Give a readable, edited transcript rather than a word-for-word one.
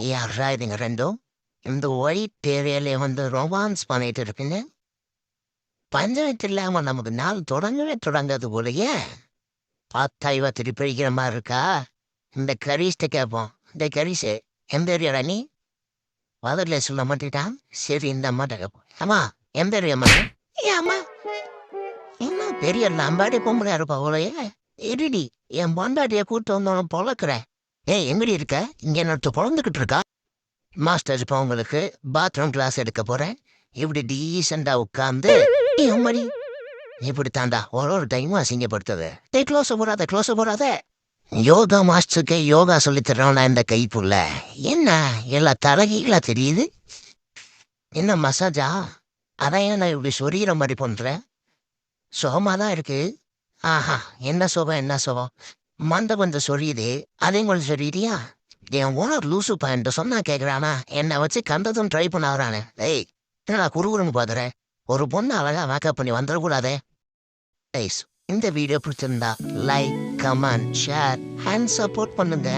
யாரா இதுங்க ரெண்டும் இந்த ஒயிட் ஏரியால வந்து ரொமான்ஸ் பண்ணிட்டு இருக்குன்னு பஞ்சாயத்து இல்லாம நமக்கு நாள் தொடங்கவே தொடங்காது போலயே. பார்த்தா இவ திருப்பி அடிக்கிற மாதிரி இருக்கா. இந்த கரீஷ்ட கேட்போம். இந்த கரீஷ் எந்த ஏரியாடா நீ? பதர்ல சொல்ல மாட்டேட்டான். சரி இந்த அம்மாட்ட கேட்போம். அம்மா எந்த ஏரியா அம்மா? ஏ அம்மா என்ன பெரிய லம்பாடி பொம்பளையா இருப்பா போலயே. இருடி என் பொண்டாட்டிய கூட்டு வந்தவன் பொழக்கிறேன். ஏய் எங்கடி இருக்க? இங்க என்னத்து பொழந்துக்கிட்டு இருக்கா? மாஸ்டர் இப்போ உங்களுக்கு பாத்ரூம் கிளாஸ் எடுக்க போறேன். இப்படி டீசெண்டா உட்காந்து மணி இப்படி தாண்டா ஒரு டைமும் அசிங்கப்படுத்துது. க்ளோஸ் போடாத. யோகா மாஸ்டருக்கு யோகா சொல்லி தர்றோம்னா இந்த கைப்புள்ள என்ன எல்லா தலகீழா தெரியுது. என்ன மசாஜா? அதான் ஏன் நான் இப்படி சொரியிற மாதிரி பண்றேன். சுகமா தான் இருக்கு. ஆஹா என்ன சுகம் மண்டை கொஞ்சம் சொரியுது. அதையும் கொஞ்சம் சொரியிறியா? என் ஓனர் லூசு பாயிண்ட் சொன்னா கேட்குறானா? என்னை வச்சு கண்டதும் ட்ரை பண்ண வரானே. ஏய் என்னடா குறுகுறுன்னு பார்த்துறேன். ஒரு பொண்ணு அழகா மேக்கப் பண்ணி வந்துடக்கூடாதே. இந்த வீடியோ பிடிச்சிருந்தா like, comment, share and support பண்ணுங்க.